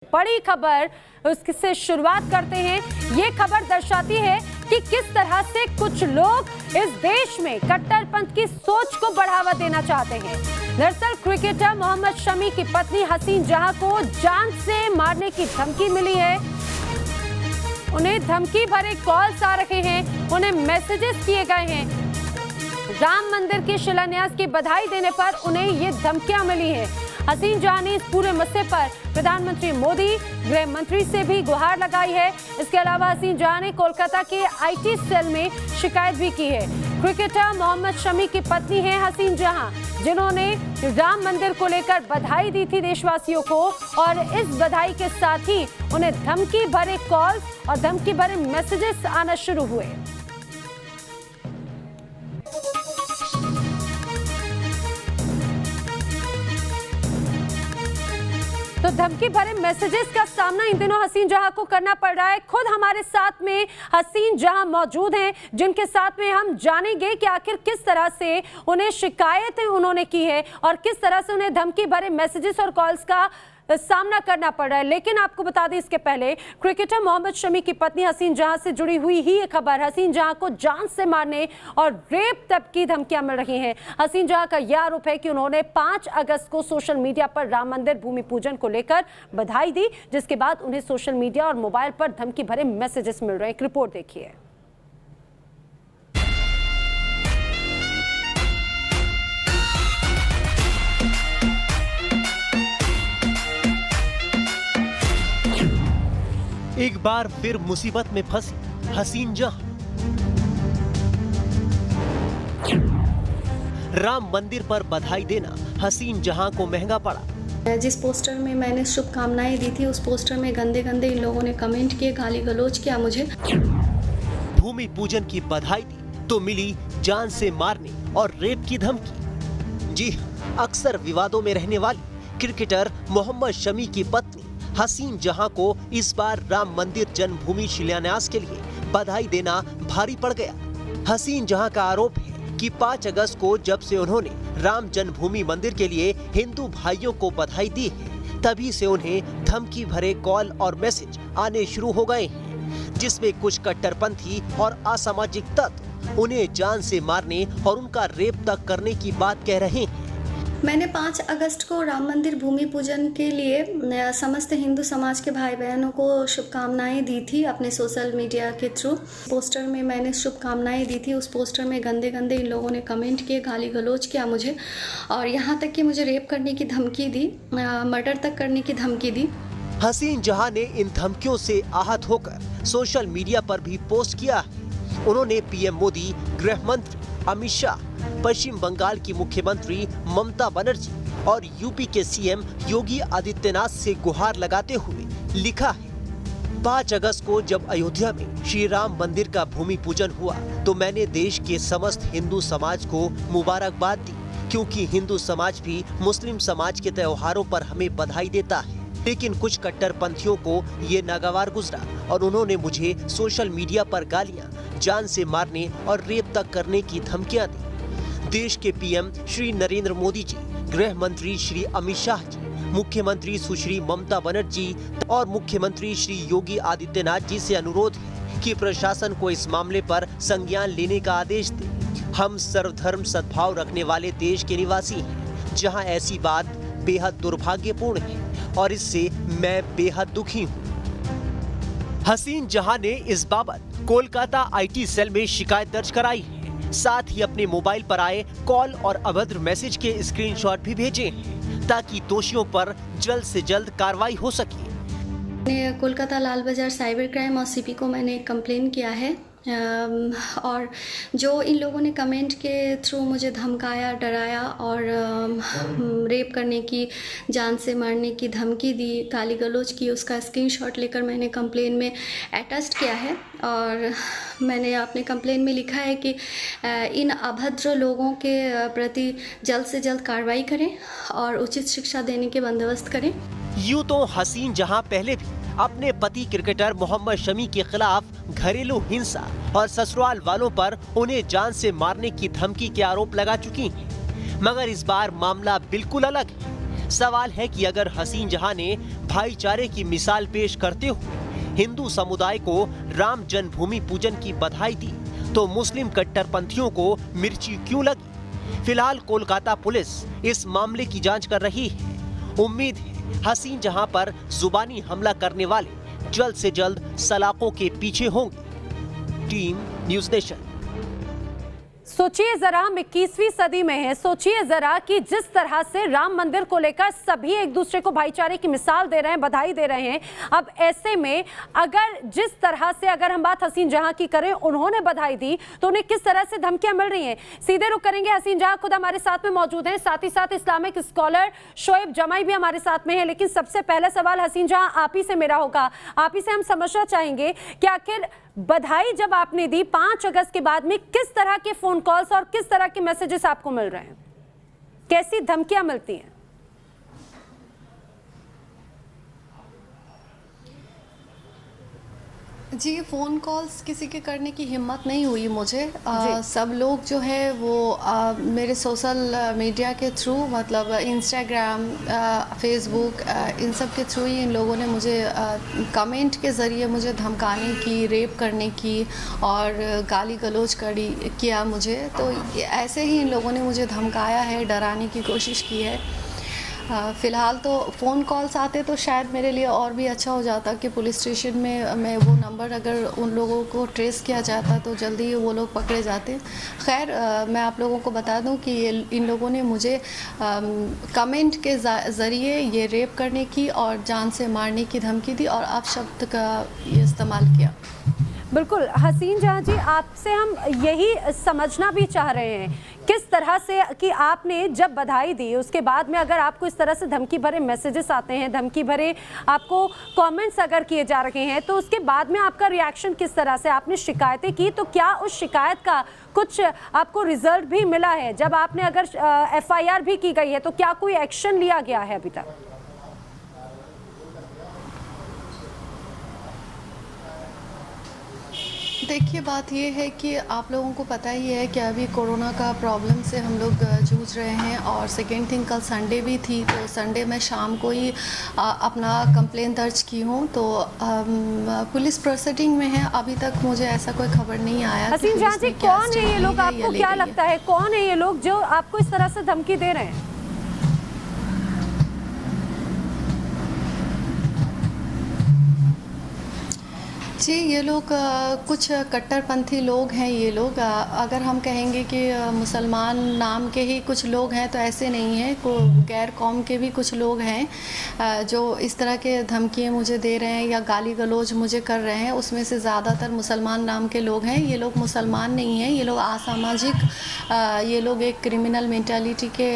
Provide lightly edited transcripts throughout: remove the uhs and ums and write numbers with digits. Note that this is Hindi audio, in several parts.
बड़ी खबर उससे शुरुआत करते हैं। ये खबर दर्शाती है कि किस तरह से कुछ लोग इस देश में कट्टरपंथ की सोच को बढ़ावा देना चाहते हैं। दरअसल क्रिकेटर मोहम्मद शमी की पत्नी हसीन जहां को जान से मारने की धमकी मिली है। उन्हें धमकी भरे कॉल्स आ रहे हैं, उन्हें मैसेजेस किए गए हैं। राम मंदिर के शिलान्यास की बधाई देने पर उन्हें ये धमकियां मिली हैं। हसीन जहां ने इस पूरे मसले पर प्रधानमंत्री मोदी, गृह मंत्री से भी गुहार लगाई है। इसके अलावा हसीन जहां ने कोलकाता के आईटी सेल में शिकायत भी की है। क्रिकेटर मोहम्मद शमी की पत्नी है हसीन जहां, जिन्होंने राम मंदिर को लेकर बधाई दी थी देशवासियों को, और इस बधाई के साथ ही उन्हें धमकी भरे कॉल्स और धमकी भरे मैसेजेस आना शुरू हुए। तो धमकी भरे मैसेजेस का सामना इन दिनों हसीन जहां को करना पड़ रहा है। खुद हमारे साथ में हसीन जहां मौजूद हैं, जिनके साथ में हम जानेंगे कि आखिर किस तरह से उन्हें शिकायतें उन्होंने की है और किस तरह से उन्हें धमकी भरे मैसेजेस और कॉल्स का सामना करना पड़ रहा है। लेकिन आपको बता दें, इसके पहले क्रिकेटर मोहम्मद शमी की पत्नी हसीन जहां से जुड़ी हुई ही ये खबर, हसीन जहां को जान से मारने और रेप तक की धमकियां मिल रही हैं। हसीन जहां का यह आरोप है कि उन्होंने 5 अगस्त को सोशल मीडिया पर राम मंदिर भूमि पूजन को लेकर बधाई दी, जिसके बाद उन्हें सोशल मीडिया और मोबाइल पर धमकी भरे मैसेजेस मिल रहे हैं। एक रिपोर्ट देखिए। एक बार फिर मुसीबत में फंसी हसीन जहां। राम मंदिर पर बधाई देना हसीन जहां को महंगा पड़ा। जिस पोस्टर में मैंने शुभकामनाएं दी थी, उस पोस्टर में गंदे गंदे इन लोगों ने कमेंट किए, गाली गलौज किया मुझे। भूमि पूजन की बधाई दी तो मिली जान से मारने और रेप की धमकी। जी, अक्सर विवादों में रहने वाली क्रिकेटर मोहम्मद शमी की पत्नी हसीन जहां को इस बार राम मंदिर जन्मभूमि शिलान्यास के लिए बधाई देना भारी पड़ गया। हसीन जहां का आरोप है कि 5 अगस्त को जब से उन्होंने राम जन्मभूमि मंदिर के लिए हिंदू भाइयों को बधाई दी है, तभी से उन्हें धमकी भरे कॉल और मैसेज आने शुरू हो गए हैं, जिसमें कुछ कट्टरपंथी और असामाजिक तत्व उन्हें जान से मारने और उनका रेप तक करने की बात कह रहे हैं। मैंने 5 अगस्त को राम मंदिर भूमि पूजन के लिए समस्त हिंदू समाज के भाई बहनों को शुभकामनाएं दी थी अपने सोशल मीडिया के थ्रू। पोस्टर में मैंने शुभकामनाएं दी थी, उस पोस्टर में गंदे गंदे इन लोगों ने कमेंट किए, गाली गलौज किया मुझे, और यहाँ तक कि मुझे रेप करने की धमकी दी, मर्डर तक करने की धमकी दी। हसीन जहां ने इन धमकियों से आहत होकर सोशल मीडिया पर भी पोस्ट किया है। उन्होंने पीएम मोदी, गृह मंत्री अमित शाह, पश्चिम बंगाल की मुख्यमंत्री ममता बनर्जी और यूपी के सीएम योगी आदित्यनाथ से गुहार लगाते हुए लिखा है, 5 अगस्त को जब अयोध्या में श्री राम मंदिर का भूमि पूजन हुआ तो मैंने देश के समस्त हिंदू समाज को मुबारकबाद दी, क्योंकि हिंदू समाज भी मुस्लिम समाज के त्योहारों पर हमें बधाई देता है। लेकिन कुछ कट्टरपंथियों को ये नागवार गुजरा और उन्होंने मुझे सोशल मीडिया पर गालियां, जान से मारने और रेप तक करने की धमकियां दी। देश के पीएम श्री नरेंद्र मोदी जी, गृह मंत्री श्री अमित शाह जी, मुख्यमंत्री सुश्री ममता बनर्जी और मुख्यमंत्री श्री योगी आदित्यनाथ जी से अनुरोध है कि प्रशासन को इस मामले पर संज्ञान लेने का आदेश दे। हम सर्वधर्म सद्भाव रखने वाले देश के निवासी हैं, जहां ऐसी बात बेहद दुर्भाग्यपूर्ण है और इससे मैं बेहद दुखी हूँ। हसीन जहां ने इस बाबत कोलकाता आईटी सेल में शिकायत दर्ज कराई है। साथ ही अपने मोबाइल पर आए कॉल और अभद्र मैसेज के स्क्रीनशॉट भी भेजे हैं, ताकि दोषियों पर जल्द से जल्द कार्रवाई हो सके। कोलकाता लाल बाजार साइबर क्राइम और सीपी को मैंने कंप्लेन किया है, और जो इन लोगों ने कमेंट के थ्रू मुझे धमकाया, डराया और रेप करने की, जान से मारने की धमकी दी, गाली गलौज की, उसका स्क्रीनशॉट लेकर मैंने कंप्लेन में अटैच किया है। और मैंने अपने कंप्लेन में लिखा है कि इन अभद्र लोगों के प्रति जल्द से जल्द कार्रवाई करें और उचित शिक्षा देने के बंदोबस्त करें। यूं तो हसीन जहां पहले भी अपने पति क्रिकेटर मोहम्मद शमी के खिलाफ घरेलू हिंसा और ससुराल वालों पर उन्हें जान से मारने की धमकी के आरोप लगा चुकी हैं, मगर इस बार मामला बिल्कुल अलग है। सवाल है कि अगर हसीन जहां ने भाईचारे की मिसाल पेश करते हुए हिंदू समुदाय को राम जन्मभूमि पूजन की बधाई दी, तो मुस्लिम कट्टरपंथियों को मिर्ची क्यों लगी? फिलहाल कोलकाता पुलिस इस मामले की जांच कर रही है। उम्मीद है हसीन जहां पर जुबानी हमला करने वाले जल्द से जल्द सलाखों के पीछे होंगे। Team news nation. सोचिए जरा, हम 21वीं सदी में हैं। सोचिए जरा कि जिस तरह से राम मंदिर को लेकर सभी एक दूसरे को भाईचारे की मिसाल दे रहे हैं, बधाई दे रहे हैं। अब ऐसे में अगर जिस तरह से अगर हम बात हसीन जहां की करें, उन्होंने बधाई दी तो उन्हें किस तरह से धमकियां मिल रही हैं, सीधे रुख करेंगे। हसीन जहां खुद हमारे साथ में मौजूद हैं, साथ ही साथ इस्लामिक स्कॉलर शोएब जमाई भी हमारे साथ में है। लेकिन सबसे पहला सवाल हसीन जहां आप ही से मेरा होगा, आप ही से हम समझना चाहेंगे कि आखिर बधाई जब आपने दी 5 अगस्त के बाद में किस तरह के फोन कॉल्स और किस तरह के मैसेजेस आपको मिल रहे हैं, कैसी धमकियां मिलती हैं? जी, फ़ोन कॉल्स किसी के करने की हिम्मत नहीं हुई मुझे। सब लोग जो है वो मेरे सोशल मीडिया के थ्रू, मतलब इंस्टाग्राम, फेसबुक, इन सब के थ्रू ही इन लोगों ने मुझे कमेंट के ज़रिए मुझे धमकाने की, रेप करने की और गाली गलौज किया मुझे। तो ऐसे ही इन लोगों ने मुझे धमकाया है, डराने की कोशिश की है। फ़िलहाल तो फ़ोन कॉल्स आते तो शायद मेरे लिए और भी अच्छा हो जाता कि पुलिस स्टेशन में मैं वो नंबर अगर उन लोगों को ट्रेस किया जाता तो जल्दी ही वो लोग पकड़े जाते। खैर, मैं आप लोगों को बता दूं कि इन लोगों ने मुझे कमेंट के ज़रिए ये रेप करने की और जान से मारने की धमकी दी और अपशब्द का ये इस्तेमाल किया। बिल्कुल हसीन जहां जी, आपसे हम यही समझना भी चाह रहे हैं किस तरह से कि आपने जब बधाई दी उसके बाद में अगर आपको इस तरह से धमकी भरे मैसेजेस आते हैं, धमकी भरे आपको कमेंट्स अगर किए जा रहे हैं, तो उसके बाद में आपका रिएक्शन किस तरह से? आपने शिकायतें की तो क्या उस शिकायत का कुछ आपको रिजल्ट भी मिला है? जब आपने अगर FIR भी की गई है तो क्या कोई एक्शन लिया गया है अभी तक? देखिए, बात ये है कि आप लोगों को पता ही है कि अभी कोरोना का प्रॉब्लम से हम लोग जूझ रहे हैं और सेकेंड थिंग कल संडे भी थी, तो संडे मैं शाम को ही अपना कंप्लेंट दर्ज की हूँ। तो पुलिस प्रोसीडिंग में है, अभी तक मुझे ऐसा कोई खबर नहीं आया। हसीन जहां जी, कौन है ये लोग? आपको क्या लगता है कौन है ये लोग जो आपको इस तरह से धमकी दे रहे हैं? जी, ये लोग कुछ कट्टरपंथी लोग हैं। ये लोग अगर हम कहेंगे कि मुसलमान नाम के ही कुछ लोग हैं तो ऐसे नहीं है, गैर कौम के भी कुछ लोग हैं जो इस तरह के धमकियाँ मुझे दे रहे हैं या गाली गलौज मुझे कर रहे हैं। उसमें से ज़्यादातर मुसलमान नाम के लोग हैं। ये लोग मुसलमान नहीं हैं, ये लोग असामाजिक, ये लोग एक क्रिमिनल मेंटालिटी के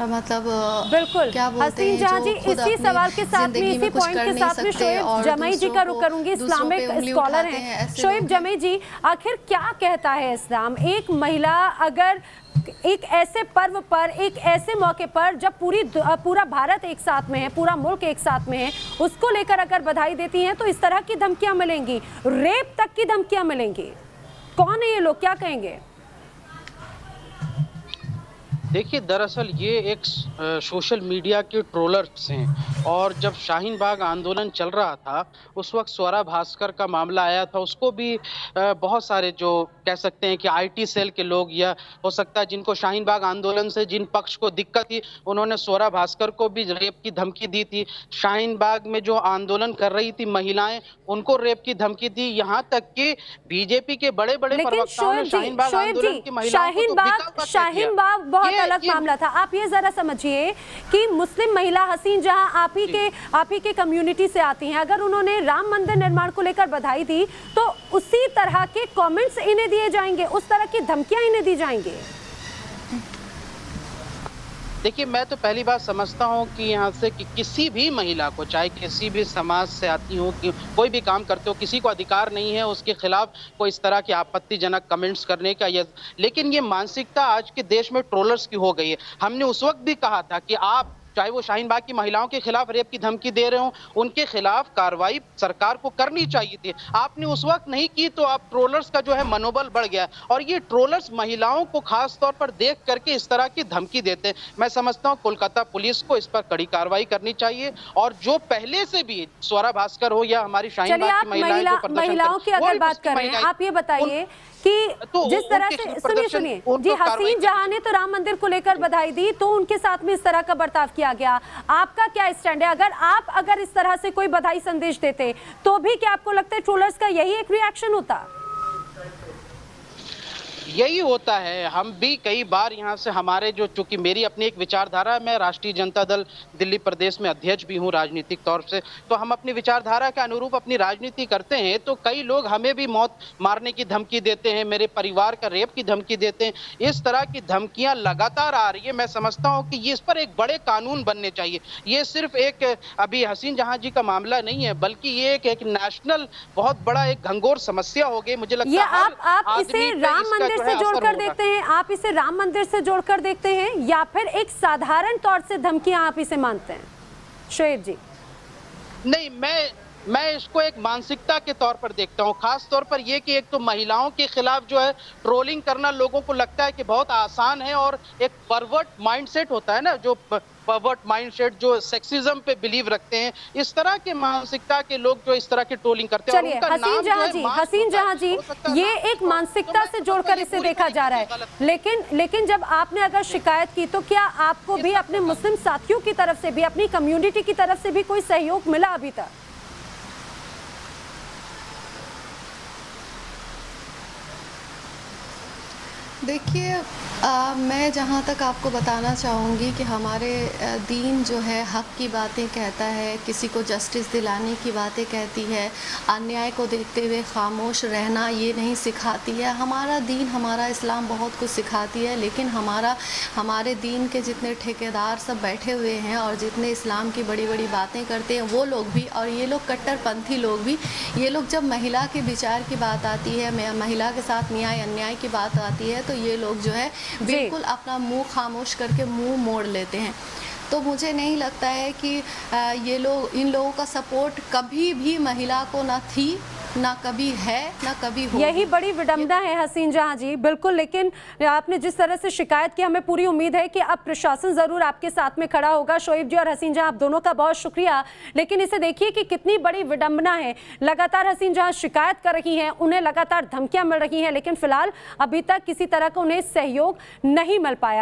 मतलब बिल्कुल क्या बोलते हैं, हसीन जी, इसी सवाल के साथ में, इसी पॉइंट के साथ में शोएब जमाई जी का रुख करूंगी। इस्लामिक स्कॉलर हैं शोएब जमाई जी, आखिर क्या कहता है इस्लाम? एक महिला अगर एक ऐसे पर्व पर, एक ऐसे मौके पर जब पूरा भारत एक साथ में है, पूरा मुल्क एक साथ में है, उसको लेकर अगर बधाई देती हैं तो इस तरह की धमकियां मिलेंगी, रेप तक की धमकियां मिलेंगी। कौन है ये लोग, क्या कहेंगे? देखिए, दरअसल ये एक सोशल मीडिया के ट्रोलर्स हैं और जब शाहीन बाग आंदोलन चल रहा था उस वक्त स्वरा भास्कर का मामला आया था। उसको भी बहुत सारे जो कह सकते हैं कि IT सेल के लोग या हो सकता है जिनको शाहीन बाग आंदोलन से जिन पक्ष को दिक्कत थी, उन्होंने स्वरा भास्कर को भी रेप की धमकी दी थी। शाहीन बाग में जो आंदोलन कर रही थी महिलाएं, उनको रेप की धमकी दी। यहाँ तक कि बीजेपी के बड़े बड़े प्रवक्ताओं ने शाहीन बाग आंदोलन की महिलाओं को शाहीन बाग बहुत अलग मामला था। आप ये जरा समझिए कि मुस्लिम महिला हसीन जहां आप ही के कम्युनिटी से आती हैं, अगर उन्होंने राम मंदिर निर्माण को लेकर बधाई दी तो उसी तरह के कमेंट्स इन्हें दिए जाएंगे, उस तरह की धमकियां इन्हें दी जाएंगी। देखिए, मैं तो पहली बात समझता हूँ कि यहाँ से कि किसी भी महिला को, चाहे किसी भी समाज से आती हो, कि कोई भी काम करते हो, किसी को अधिकार नहीं है उसके खिलाफ कोई इस तरह के आपत्तिजनक कमेंट्स करने का। लेकिन ये मानसिकता आज के देश में ट्रोलर्स की हो गई है। हमने उस वक्त भी कहा था कि आप चाहे वो शाहीन बाग की महिलाओं के खिलाफ रेप की धमकी दे रहे हो, उनके खिलाफ कार्रवाई सरकार को करनी चाहिए थी। आपने उस वक्त नहीं की तो आप ट्रोलर्स का जो है मनोबल बढ़ गया और ये ट्रोलर्स महिलाओं को खास तौर पर देख करके इस तरह की धमकी देते हैं। मैं समझता हूँ कोलकाता पुलिस को इस पर कड़ी कार्रवाई करनी चाहिए और जो पहले से भी स्वरा भास्कर हो या हमारी शाहीन चलिए, बाग आप की महिलाएं जो प्रदर्शन महिलाओं की कर- वो अगर भी बात उसकी कर रहे हैं, महिलाएं- आप ये बताइए कि तो जिस तरह उनके से खिलाफ सुनिए प्रदर्शन- सुनिए उनको जी, कार्रवाई हसीन जहां ने तो राम मंदिर को लेकर बधाई दी, तो उनके साथ में इस तरह का बर्ताव किया गया। आपका क्या स्टैंड है? अगर इस तरह से कोई बधाई संदेश देते तो भी क्या आपको लगता है ट्रोलर्स का यही एक रिएक्शन होता? यही होता है। हम भी कई बार यहाँ से हमारे जो, चूंकि मेरी अपनी एक विचारधारा है, मैं राष्ट्रीय जनता दल दिल्ली प्रदेश में अध्यक्ष भी हूँ राजनीतिक तौर से, तो हम अपनी विचारधारा के अनुरूप अपनी राजनीति करते हैं। तो कई लोग हमें भी मौत मारने की धमकी देते हैं, मेरे परिवार का रेप की धमकी देते हैं। इस तरह की धमकियां लगातार आ रही है। मैं समझता हूँ कि ये इस पर एक बड़े कानून बनने चाहिए। ये सिर्फ एक अभी हसीन जहां जी का मामला नहीं है, बल्कि ये एक नेशनल बहुत बड़ा एक घंघोर समस्या हो गई। मुझे लगता ये है आप इसे राम मंदिर से जोड़कर देखते हैं? आप इसे राम मंदिर से जोड़कर देखते हैं या फिर एक साधारण तौर से धमकियां आप इसे मानते हैं, शोएब जी? नहीं, मैं इसको एक मानसिकता के तौर पर देखता हूँ। खास तौर पर यह कि एक तो महिलाओं के खिलाफ जो है ट्रोलिंग करना लोगों को लगता है कि बहुत आसान है और एक परवर्ट माइंडसेट होता है ना, जो परवर्ट माइंडसेट जो सेक्सिज्म पे बिलीव रखते हैं, इस तरह के मानसिकता के लोग जो इस तरह की ट्रोलिंग करते हैं। चलिए, हसीन जहां जी ये एक मानसिकता से जोड़कर इसे देखा जा रहा है, लेकिन जब आपने अगर शिकायत की तो क्या आपको भी अपने मुस्लिम साथियों की तरफ से भी, अपनी कम्युनिटी की तरफ से भी कोई सहयोग मिला अभी तक? देखिए, मैं जहाँ तक आपको बताना चाहूँगी कि हमारे दीन जो है हक़ की बातें कहता है, किसी को जस्टिस दिलाने की बातें कहती है, अन्याय को देखते हुए खामोश रहना ये नहीं सिखाती है। हमारा दीन, हमारा इस्लाम बहुत कुछ सिखाती है, लेकिन हमारे दीन के जितने ठेकेदार सब बैठे हुए हैं और जितने इस्लाम की बड़ी बड़ी बातें करते हैं वो लोग भी, और ये लोग कट्टरपंथी लोग भी, ये लोग जब महिला के विचार की बात आती है, महिला के साथ न्याय अन्याय की बात आती है, तो ये लोग जो है बिल्कुल अपना मुंह खामोश करके मुंह मोड़ लेते हैं। तो मुझे नहीं लगता है कि इन लोगों का सपोर्ट कभी भी महिला को ना थी, ना कभी है, ना कभी होगी। यही बड़ी विडंबना है हसीन जहां जी, बिल्कुल। लेकिन आपने जिस तरह से शिकायत की, हमें पूरी उम्मीद है कि अब प्रशासन जरूर आपके साथ में खड़ा होगा। शोएब जी और हसीन जहां, आप दोनों का बहुत शुक्रिया। लेकिन इसे देखिए कि कितनी बड़ी विडंबना है। लगातार हसीन जहां शिकायत कर रही हैं, उन्हें लगातार धमकियां मिल रही हैं, लेकिन फिलहाल अभी तक किसी तरह का उन्हें सहयोग नहीं मिल पाया।